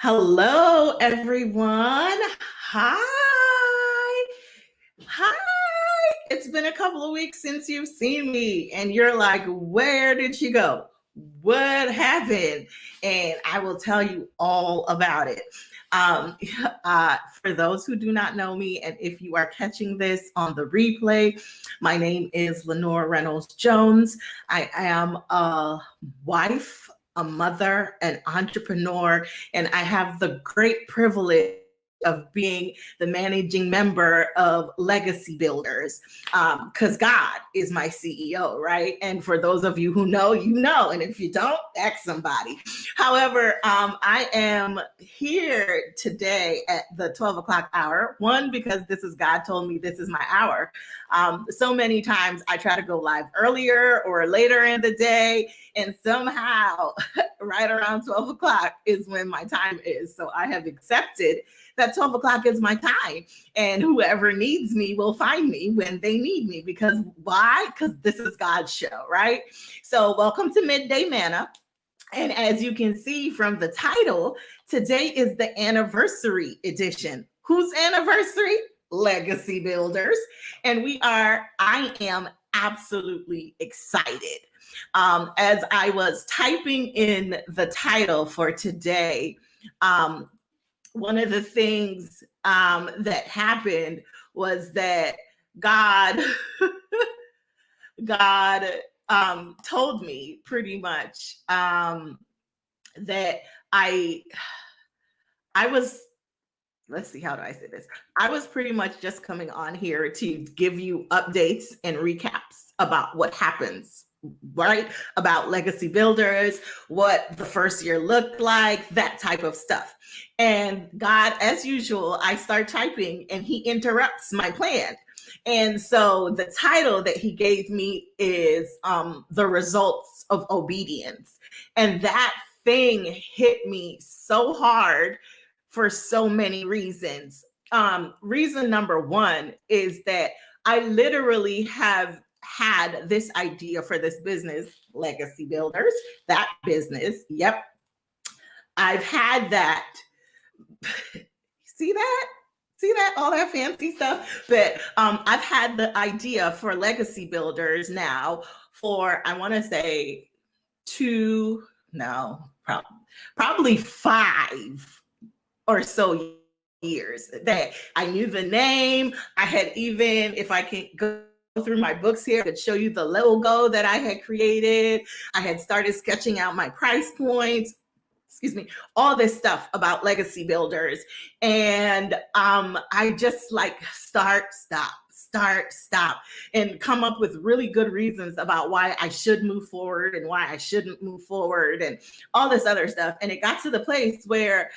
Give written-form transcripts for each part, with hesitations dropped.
Hello, everyone. Hi. Hi. It's been a couple of weeks since you've seen me, and you're like, where did she go? What happened? And I will tell you all about it. Um, for those who do not know me, and if you are catching this on the replay, my name is Lenore Reynolds Jones. I am a wife, a mother, an entrepreneur, and I have the great privilege of being the managing member of Legacy Builders, because God is my CEO, right? And for those of you who know, you know, and if you don't, ask somebody. However, I am here today at the 12 o'clock hour. One, because this is God told me this is my hour. So many times I try to go live earlier or later in the day, and somehow right around 12 o'clock is when my time is. So I have accepted that 12 o'clock is my time, and whoever needs me will find me when they need me. Because why? Because this is God's show, right? So welcome to Midday Manna. And as you can see from the title, today is the anniversary edition. Whose anniversary? Legacy Builders. And I am absolutely excited. As I was typing in the title for today, one of the things that happened was that God, God told me pretty much that I was, let's see, how do I say this? I was pretty much just coming on here to give you updates and recaps about what happens, right? About Legacy Builders, what the first year looked like, that type of stuff. And God, as usual, I start typing and he interrupts my plan. And so the title that he gave me is The Results of Obedience. And that thing hit me so hard for so many reasons. Reason number one is that I literally have had this idea for this business, Legacy Builders, that business. Yep. I've had that. See that? See that? All that fancy stuff. But I've had the idea for Legacy Builders now for, I want to say, probably 5 or so years that I knew the name. I had, even if I can go through my books here, I could show you the logo that I had created. I had started sketching out my price points, all this stuff about Legacy Builders. And I just like start, stop, and come up with really good reasons about why I should move forward and why I shouldn't move forward and all this other stuff. And it got to the place where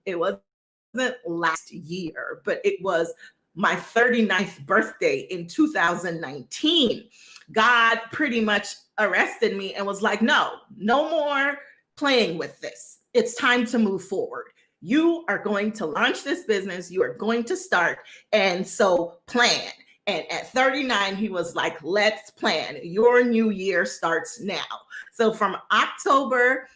it wasn't last year, but it was my 39th birthday in 2019. God pretty much arrested me and was like, no more playing with this. It's time to move forward. You are going to launch this business. You are going to start. And so plan. And at 39, he was like, let's plan. Your new year starts now. So from October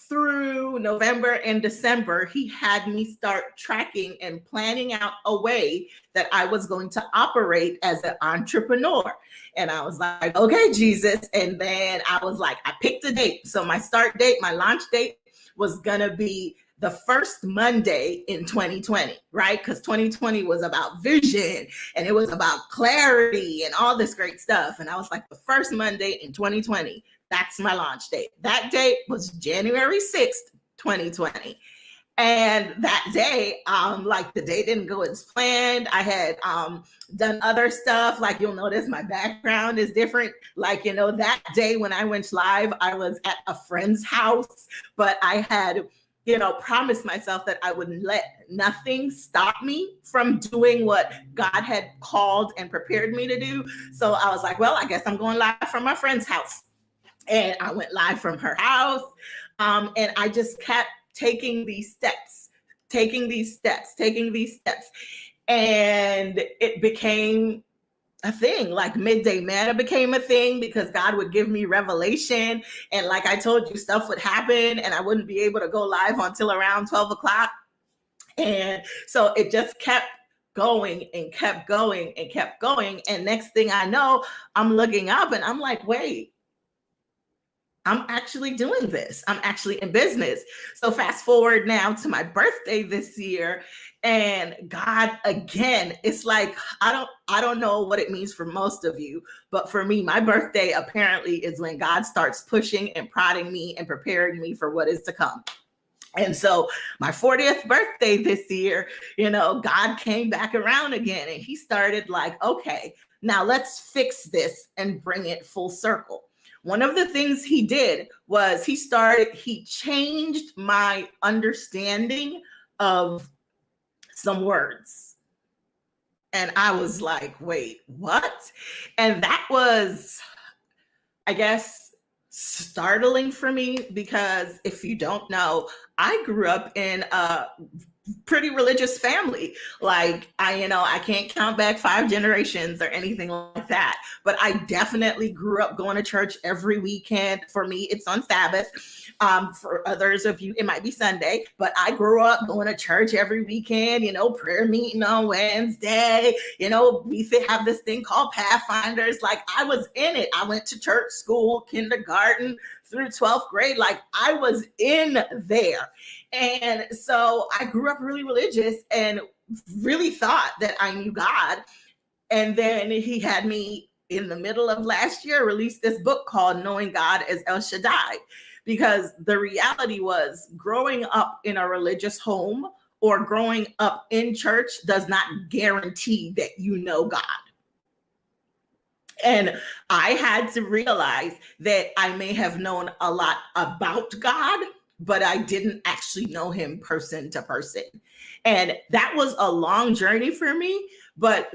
through November and December, he had me start tracking and planning out a way that I was going to operate as an entrepreneur. And I was like, okay, Jesus. And then I was like, I picked a date. So my start date, my launch date was going to be the first Monday in 2020, right? Because 2020 was about vision and it was about clarity and all this great stuff. And I was like, the first Monday in 2020, that's my launch date. That date was January 6th, 2020. And that day, like the day didn't go as planned. I had done other stuff. Like you'll notice my background is different. Like, that day when I went live, I was at a friend's house, but I had, promised myself that I wouldn't let nothing stop me from doing what God had called and prepared me to do. So I was like, well, I guess I'm going live from my friend's house. And I went live from her house. And I just kept taking these steps. And it became a thing. Like midday manna became a thing because God would give me revelation. And like I told you, stuff would happen and I wouldn't be able to go live until around 12 o'clock. And so it just kept going and kept going and kept going. And next thing I know, I'm looking up and I'm like, wait, I'm actually doing this. I'm actually in business. So fast forward now to my birthday this year, and God, again, it's like I don't know what it means for most of you, but for me, my birthday apparently is when God starts pushing and prodding me and preparing me for what is to come. And so my 40th birthday this year, God came back around again and he started like, okay, now let's fix this and bring it full circle. One of the things he did was he changed my understanding of some words. And I was like, wait, what? And that was, I guess, startling for me because if you don't know, I grew up in a pretty religious family. Like I can't count back 5 generations or anything like that, but I definitely grew up going to church every weekend. For me, it's on Sabbath. For others of you, it might be Sunday, but I grew up going to church every weekend, prayer meeting on Wednesday. We have this thing called Pathfinders. Like I was in it. I went to church, school, kindergarten through 12th grade. Like I was in there. And so I grew up really religious and really thought that I knew God. And then he had me in the middle of last year release this book called Knowing God as El Shaddai, because the reality was growing up in a religious home or growing up in church does not guarantee that you know God. And I had to realize that I may have known a lot about God, but I didn't actually know him person to person. And that was a long journey for me. But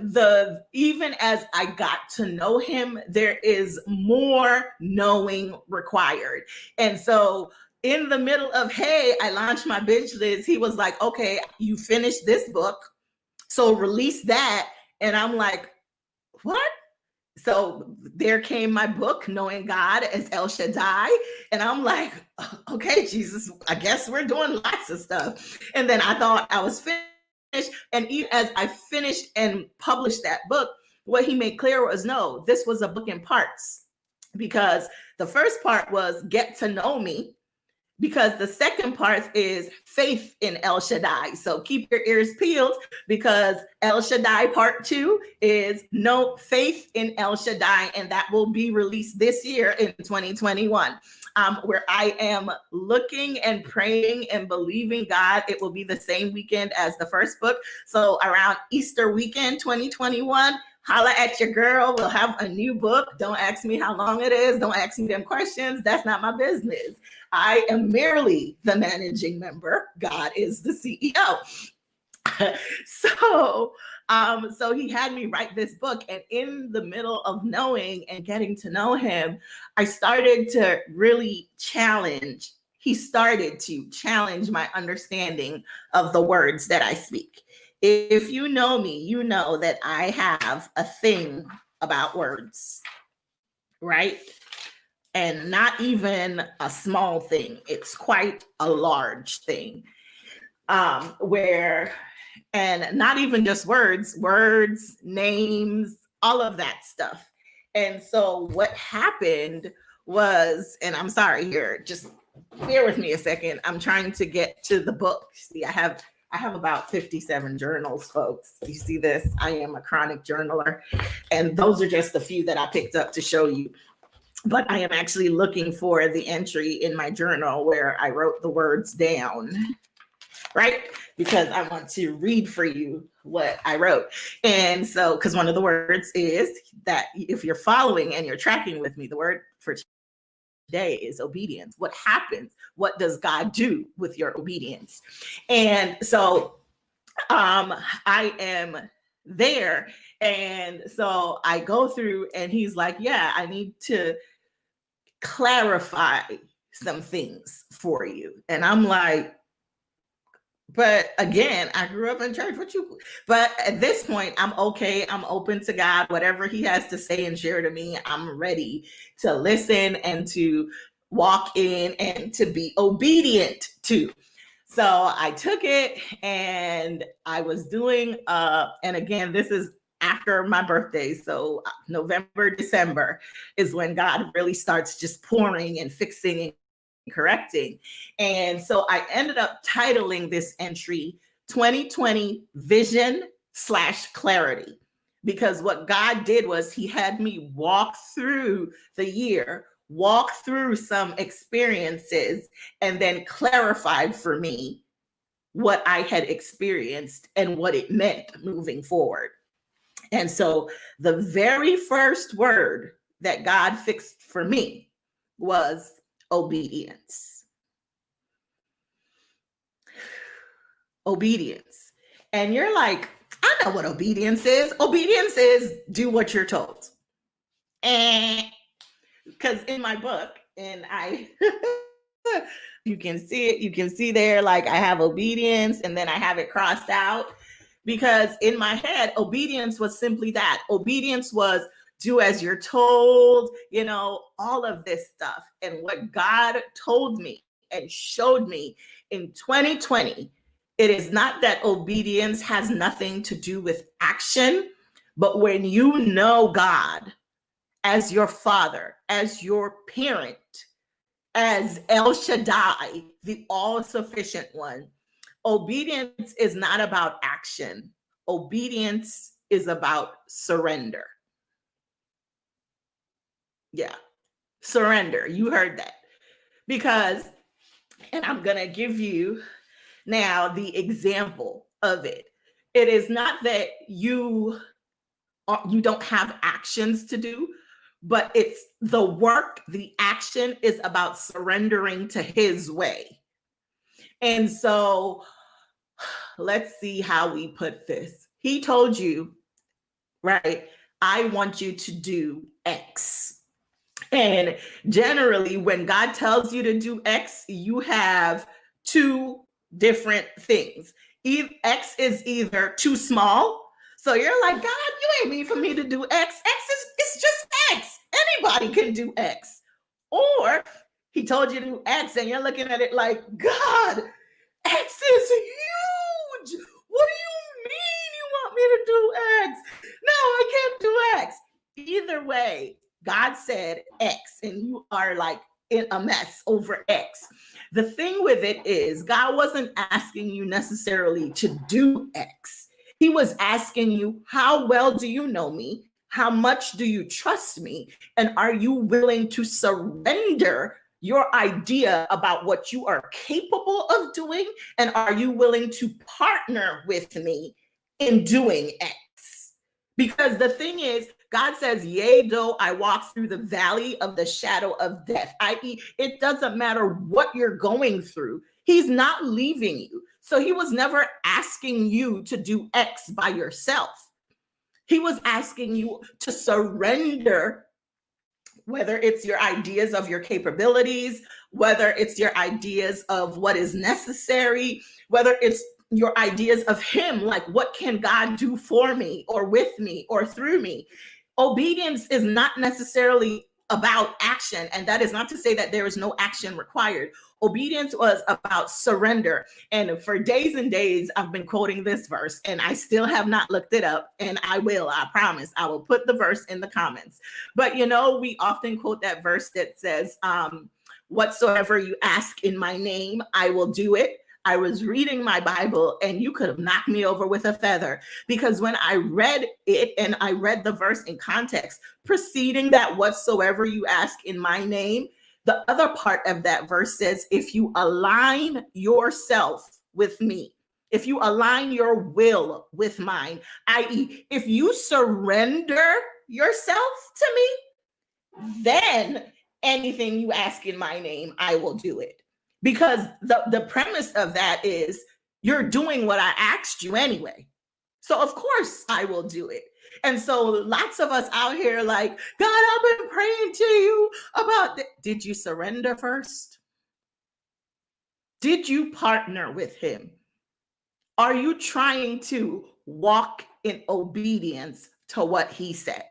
even as I got to know him, there is more knowing required. And so in the middle of, hey, I launched my binge list, he was like, okay, you finished this book, so release that. And I'm like, what? So there came my book, Knowing God as El Shaddai. And I'm like, okay, Jesus, I guess we're doing lots of stuff. And then I thought I was finished. And even as I finished and published that book, what he made clear was, no, this was a book in parts. Because the first part was get to know me, because the second part is faith in El Shaddai. So keep your ears peeled, because El Shaddai part 2 is no faith in El Shaddai, and that will be released this year in 2021. Where I am looking and praying and believing God, it will be the same weekend as the first book. So around Easter weekend 2021, holla at your girl. We'll have a new book. Don't ask me how long it is. Don't ask me them questions. That's not my business. I am merely the managing member. God is the CEO. So he had me write this book, and in the middle of knowing and getting to know him, I started to really challenge. He started to challenge my understanding of the words that I speak. If you know me, you know that I have a thing about words, right? And not even a small thing. It's quite a large thing. And not even just words, names, all of that stuff. And so what happened was, and I'm sorry here, just bear with me a second. I'm trying to get to the book. See, I have about 57 journals, folks. You see this? I am a chronic journaler. And those are just a few that I picked up to show you. But I am actually looking for the entry in my journal where I wrote the words down, right? Because I want to read for you what I wrote. And so, because one of the words is that if you're following and you're tracking with me, the word for today is obedience. What happens? What does God do with your obedience? And so I am there. And so I go through and he's like, yeah, I need to clarify some things for you. And I'm like, But again, I grew up in church. But at this point, I'm okay. I'm open to God. Whatever He has to say and share to me, I'm ready to listen and to walk in and to be obedient to. So I took it and I was doing, and again, this is after my birthday. So November, December is when God really starts just pouring and fixing and correcting. And so I ended up titling this entry 2020 Vision slash Clarity. Because what God did was He had me walk through the year, walk through some experiences, and then clarified for me what I had experienced and what it meant moving forward. And so the very first word that God fixed for me was obedience. Obedience. And you're like, I know what obedience is. Obedience is do what you're told. And because in my book, and I you can see it, you can see there, like I have obedience and then I have it crossed out, because in my head, obedience was simply that. Obedience was do as you're told, all of this stuff. And what God told me and showed me in 2020, it is not that obedience has nothing to do with action, but when you know God as your father, as your parent, as El Shaddai, the all sufficient one, obedience is not about action. Obedience is about surrender. Yeah, surrender. You heard that. Because, and I'm going to give you now the example of it. It is not that you don't have actions to do, but it's the work, the action is about surrendering to His way. And so let's see how we put this. He told you, right? I want you to do X. And generally, when God tells you to do X, you have two different things. X is either too small. So you're like, God, you ain't mean for me to do X. X is it's just X. Anybody can do X. Or He told you to do X, and you're looking at it like, God, X is huge. What do you mean you want me to do X? No, I can't do X. Either way, God said X, and you are like in a mess over X. The thing with it is, God wasn't asking you necessarily to do X. He was asking you, how well do you know me? How much do you trust me? And are you willing to surrender your idea about what you are capable of doing? And are you willing to partner with me in doing X? Because the thing is, God says, yea, though I walk through the valley of the shadow of death, i.e., it doesn't matter what you're going through. He's not leaving you. So He was never asking you to do X by yourself. He was asking you to surrender, whether it's your ideas of your capabilities, whether it's your ideas of what is necessary, whether it's your ideas of Him, like what can God do for me or with me or through me. Obedience is not necessarily about action, and that is not to say that there is no action required. Obedience was about surrender. And for days and days, I've been quoting this verse, and I still have not looked it up, and I will, I promise. I will put the verse in the comments. But we often quote that verse that says, whatsoever you ask in my name, I will do it. I was reading my Bible and you could have knocked me over with a feather, because when I read it and I read the verse in context, preceding that whatsoever you ask in my name, the other part of that verse says, if you align yourself with me, if you align your will with mine, i.e., if you surrender yourself to me, then anything you ask in my name, I will do it. Because the premise of that is you're doing what I asked you anyway. So of course I will do it. And so lots of us out here like, God, I've been praying to you about that. Did you surrender first? Did you partner with Him? Are you trying to walk in obedience to what he said?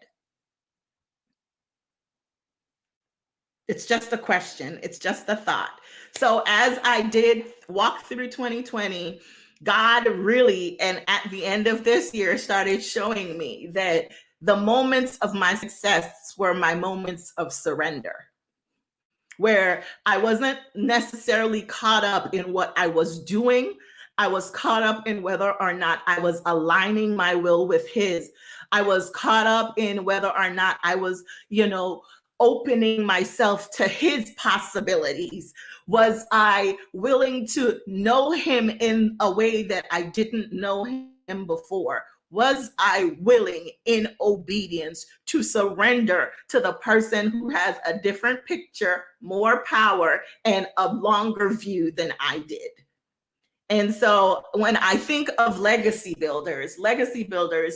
It's just a question. It's just a thought. So as I did walk through 2020, God really, and at the end of this year, started showing me that the moments of my success were my moments of surrender, where I wasn't necessarily caught up in what I was doing. I was caught up in whether or not I was aligning my will with his. I was caught up in whether or not I was, opening myself to his possibilities. Was I willing to know him in a way that I didn't know him before? Was I willing in obedience to surrender to the person who has a different picture, more power, and a longer view than I did? And so when I think of legacy builders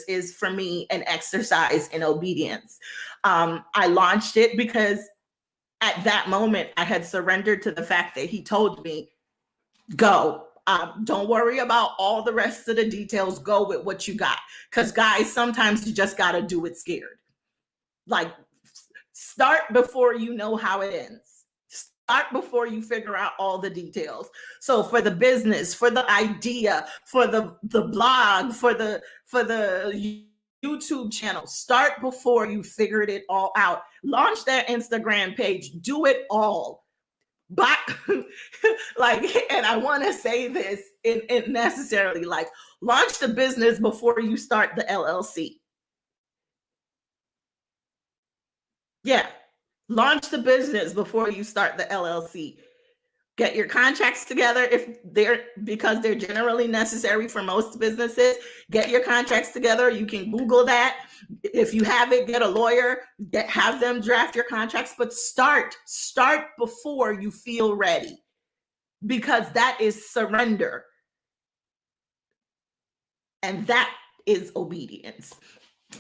is for me an exercise in obedience. I launched it because at that moment I had surrendered to the fact that he told me, go. Don't worry about all the rest of the details. Go with what you got. Because guys, sometimes you just got to do it scared. Like, start before you know how it ends. Start before you figure out all the details. So for the business, for the idea, for the blog, for the YouTube channel, start before you figured it all out. Launch that Instagram page. Do it all. But and I want to say this in necessarily, like, launch the business before you start the LLC. Yeah. Launch the business before you start the LLC. Get your contracts together because they're generally necessary for most businesses. Get your contracts together. You can Google that. If you have it, get a lawyer, have them draft your contracts, but start before you feel ready, because that is surrender. And that is obedience.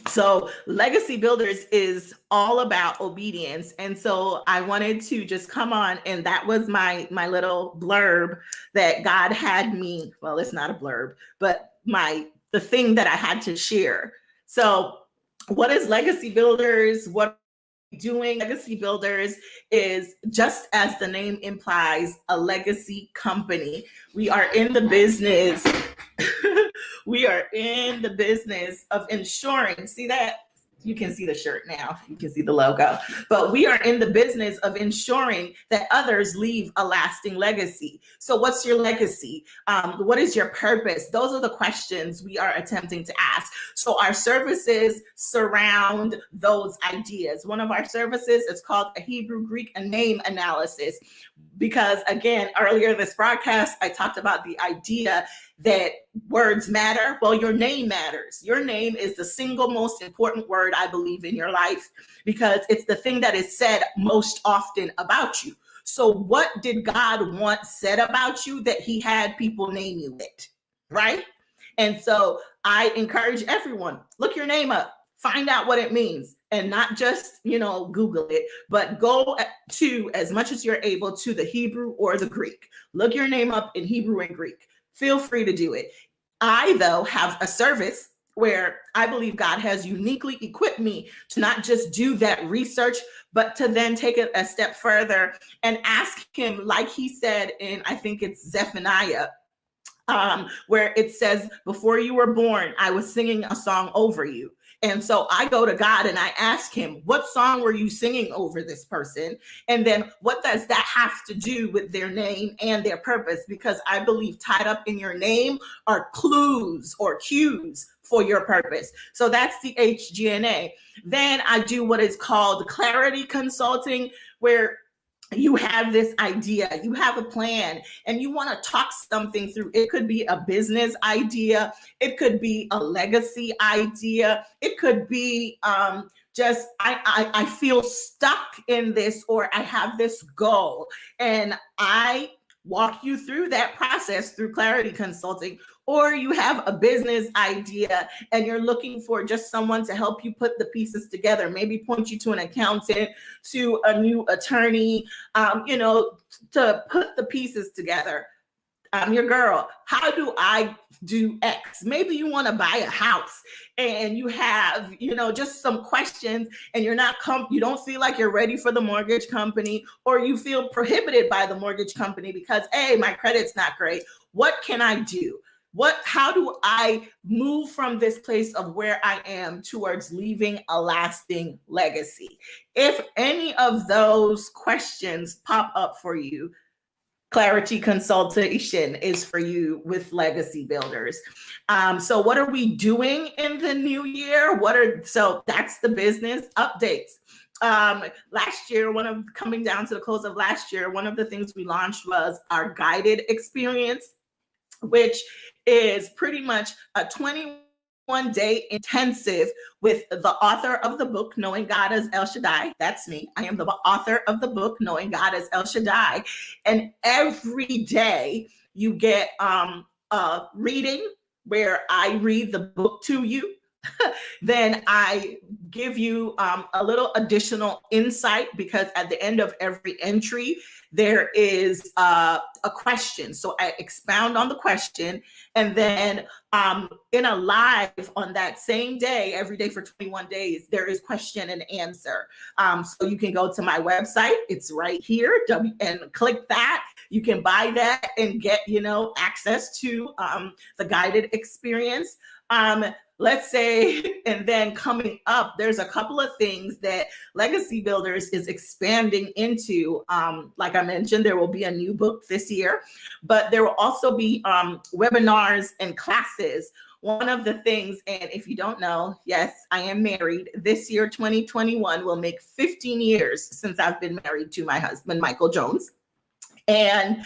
So Legacy Builders is all about obedience. And so I wanted to just come on, and that was my little blurb that God had me. Well, it's not a blurb, but the thing that I had to share. So what is Legacy Builders? What are we doing? Legacy Builders is, just as the name implies, a legacy company. We are in the business we are in the business of ensuring, see that? You can see the shirt now, you can see the logo, but we are in the business of ensuring that others leave a lasting legacy. So what's your legacy? What is your purpose? Those are the questions we are attempting to ask. So our services surround those ideas. One of our services is called a Hebrew Greek name analysis, because again, earlier this broadcast, I talked about the idea that words matter. Well, your name matters. Your name is the single most important word, I believe, in your life, because it's the thing that is said most often about you. So what did God want said about you that he had people name you it, right? And so I encourage everyone, look your name up, find out what it means, and not just, Google it, but go to, as much as you're able, to the Hebrew or the Greek. Look your name up in Hebrew and Greek. Feel free to do it. I, though, have a service where I believe God has uniquely equipped me to not just do that research, but to then take it a step further and ask him, like he said in, I think it's Zephaniah, where it says, before you were born, I was singing a song over you. And so I go to God and I ask him, what song were you singing over this person? And then what does that have to do with their name and their purpose? Because I believe tied up in your name are clues or cues for your purpose. So that's the HGNA. Then I do what is called clarity consulting, where you have this idea, you have a plan, and you want to talk something through. It could be a business idea, it could be a legacy idea, it could be just I feel stuck in this, or I have this goal, and I walk you through that process through clarity consulting. Or you have a business idea and you're looking for just someone to help you put the pieces together, maybe point you to an accountant, to a new attorney, to put the pieces together. I'm your girl. How do I do X? Maybe you want to buy a house and you have, just some questions, and you don't feel like you're ready for the mortgage company, or you feel prohibited by the mortgage company because, hey, my credit's not great. What can I do? How do I move from this place of where I am towards leaving a lasting legacy? If any of those questions pop up for you, Clarity Consultation is for you with Legacy Builders. So what are we doing in the new year? So that's the business updates. Last year, coming down to the close of last year, one of the things we launched was our guided experience, which is pretty much a 21-day intensive with the author of the book, Knowing God as El Shaddai. That's me. I am the author of the book, Knowing God as El Shaddai. And every day you get a reading where I read the book to you. Then I give you a little additional insight, because at the end of every entry, there is a question. So I expound on the question, and then in a live on that same day, every day for 21 days, there is question and answer. So you can go to my website. It's right here, and click that. You can buy that and get, access to the guided experience. Let's say, and then coming up, there's a couple of things that Legacy Builders is expanding into. Like I mentioned, there will be a new book this year, but there will also be webinars and classes. One of the things, and if you don't know, yes, I am married. This year, 2021, will make 15 years since I've been married to my husband, Michael Jones. And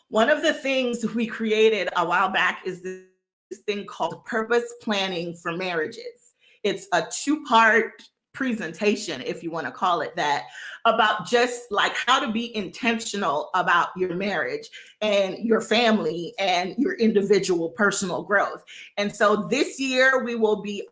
one of the things we created a while back is this thing called Purpose Planning for Marriages. It's a 2-part presentation, if you want to call it that, about just like how to be intentional about your marriage and your family and your individual personal growth. And so this year we will be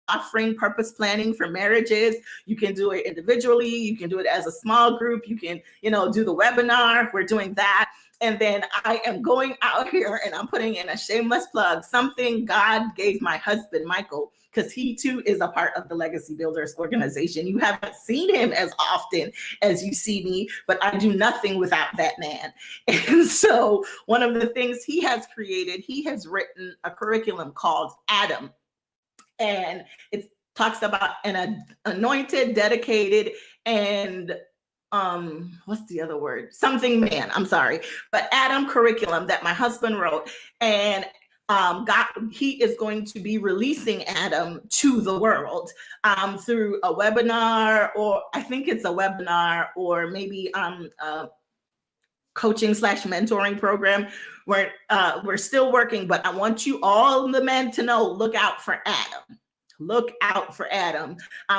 offering Purpose Planning for Marriages. You can do it individually. You can do it as a small group. You can, do the webinar. We're doing that. And then I am going out here and I'm putting in a shameless plug, something God gave my husband, Michael, because he too is a part of the Legacy Builders organization. You haven't seen him as often as you see me, but I do nothing without that man. And so one of the things he has created, he has written a curriculum called Adam. And it talks about an anointed, dedicated, and what's the other word? Something man, I'm sorry. But Adam curriculum that my husband wrote. And he is going to be releasing Adam to the world through a webinar, or I think it's a webinar, or maybe coaching / mentoring program. We're still working, but I want you all the men to know, look out for Adam. Look out for Adam.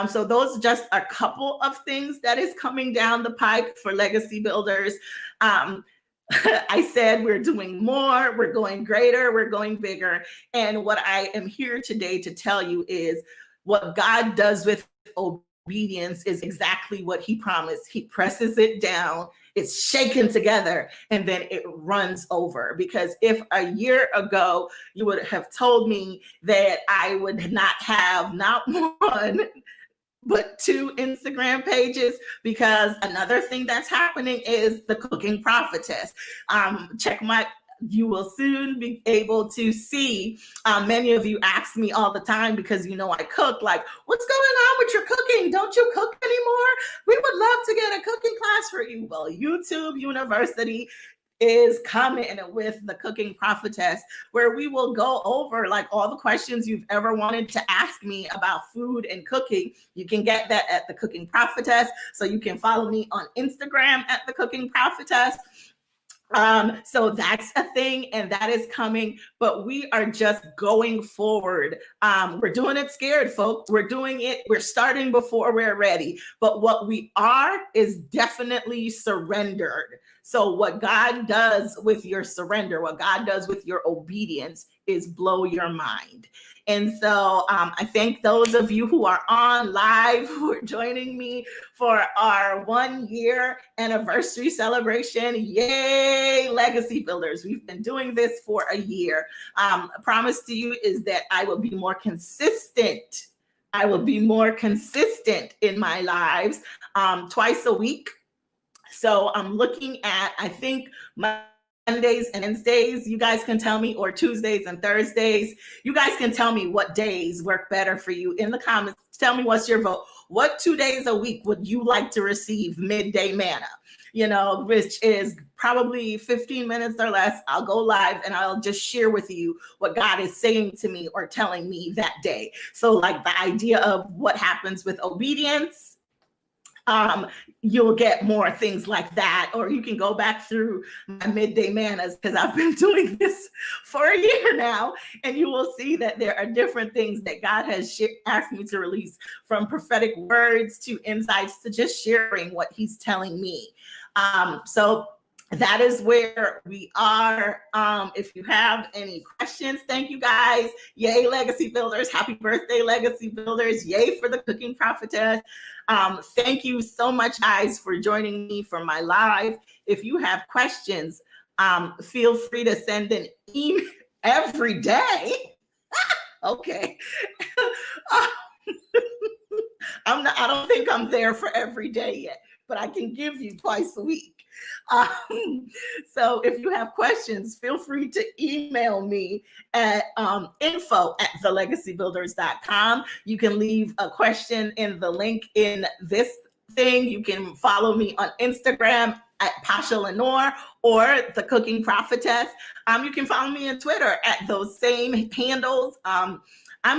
So those are just a couple of things that is coming down the pike for Legacy Builders. I said we're doing more, we're going greater, we're going bigger. And what I am here today to tell you is what God does with obedience is exactly what he promised. He presses it down, it's shaken together, and then it runs over. Because if a year ago you would have told me that I would not have not one but 2 Instagram pages, because another thing that's happening is the Cooking Prophetess. You will soon be able to see, many of you ask me all the time, because I cook, like, what's going on with your cooking? Don't you cook anymore? We would love to get a cooking class for you. Well, YouTube University is coming with the Cooking Prophetess, where we will go over like all the questions you've ever wanted to ask me about food and cooking. You can get that at the Cooking Prophetess. So you can follow me on Instagram at the Cooking Prophetess. So that's a thing, and that is coming, but we are just going forward. We're doing it scared, folks. We're doing it. We're starting before we're ready, but what we are is definitely surrendered. So what God does with your surrender, what God does with your obedience is blow your mind. And so I thank those of you who are on live, who are joining me for our 1-year anniversary celebration. Yay, Legacy Builders. We've been doing this for a year. A promise to you is that I will be more consistent. I will be more consistent in my lives twice a week. So I'm looking at, I think, Mondays and Wednesdays, you guys can tell me, or Tuesdays and Thursdays. You guys can tell me what days work better for you in the comments. Tell me what's your vote. What 2 days a week would you like to receive midday manna? You know, which is probably 15 minutes or less. I'll go live and I'll just share with you what God is saying to me or telling me that day. So like the idea of what happens with obedience, you'll get more things like that, or you can go back through my midday mannas because I've been doing this for a year now, and you will see that there are different things that God has asked me to release, from prophetic words to insights to just sharing what he's telling me. So that is where we are. If you have any questions, thank you guys. Yay, Legacy Builders. Happy birthday, Legacy Builders. Yay for the Cooking Prophetess. Thank you so much, guys, for joining me for my live. If you have questions, feel free to send an email every day. Okay. I don't think I'm there for every day yet, but I can give you twice a week. So if you have questions, feel free to email me at info@thelegacybuilders.com. You can leave a question in the link in this thing. You can follow me on Instagram at Pasha Lenore or the Cooking Prophetess. You can follow me on Twitter at those same handles. I'm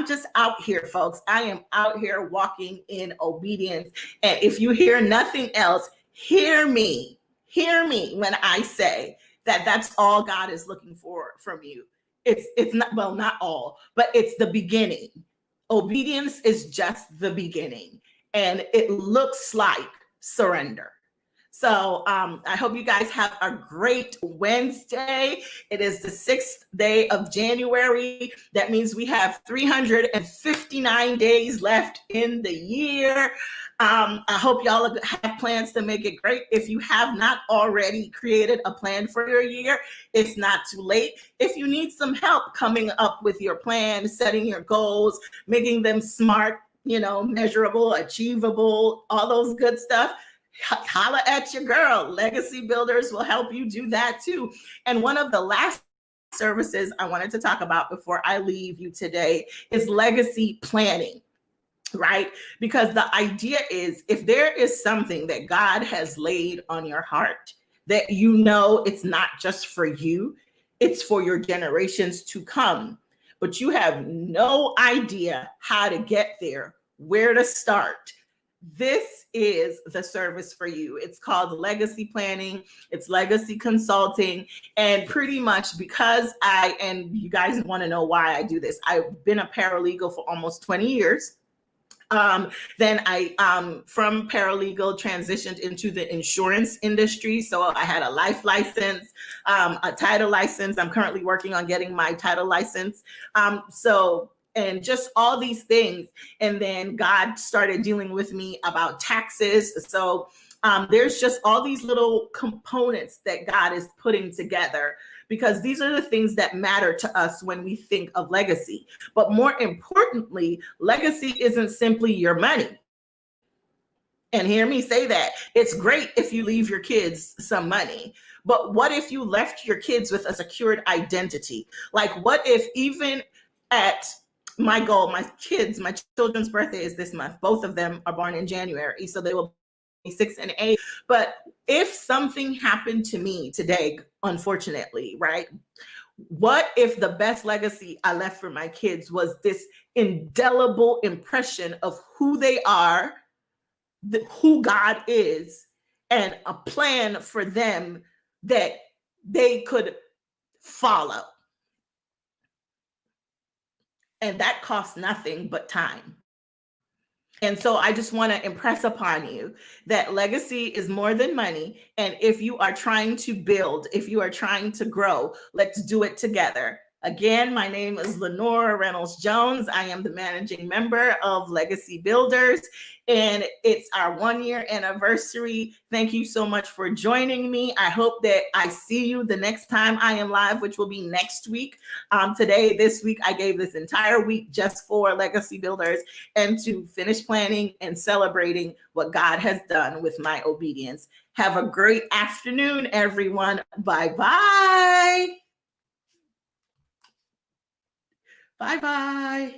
just out here, folks. I am out here walking in obedience. And if you hear nothing else, hear me. Hear me when I say that that's all God is looking for from you. It's not, well, not all, but it's the beginning. Obedience is just the beginning, and it looks like surrender. So I hope you guys have a great Wednesday. It is the 6th day of January. That means we have 359 days left in the year. I hope y'all have plans to make it great. If you have not already created a plan for your year, it's not too late. If you need some help coming up with your plan, setting your goals, making them smart, measurable, achievable, all those good stuff, holla at your girl. Legacy Builders will help you do that too. And one of the last services I wanted to talk about before I leave you today is legacy planning. Right? Because the idea is, if there is something that God has laid on your heart that it's not just for you, it's for your generations to come, but you have no idea how to get there, where to start, this is the service for you. It's called legacy planning. It's legacy consulting. And pretty much because and you guys want to know why I do this, I've been a paralegal for almost 20 years. Then I, from paralegal, transitioned into the insurance industry. So I had a life license, a title license. I'm currently working on getting my title license. And just all these things. And then God started dealing with me about taxes. So there's just all these little components that God is putting together, because these are the things that matter to us when we think of legacy. But more importantly, legacy isn't simply your money. And hear me say that. It's great if you leave your kids some money, but what if you left your kids with a secured identity? Like, what if even at my goal, my children's birthday is this month. Both of them are born in January, so they will be 6 and 8. But if something happened to me today, unfortunately, right? What if the best legacy I left for my kids was this indelible impression of who they are, who God is, and a plan for them that they could follow? And that costs nothing but time. And so I just want to impress upon you that legacy is more than money. And if you are trying to build, if you are trying to grow, let's do it together. Again, my name is Lenora Reynolds Jones. I am the managing member of Legacy Builders, and it's our 1-year anniversary. Thank you so much for joining me. I hope that I see you the next time I am live, which will be next week. This week, I gave this entire week just for Legacy Builders and to finish planning and celebrating what God has done with my obedience. Have a great afternoon, everyone. Bye-bye. Bye-bye.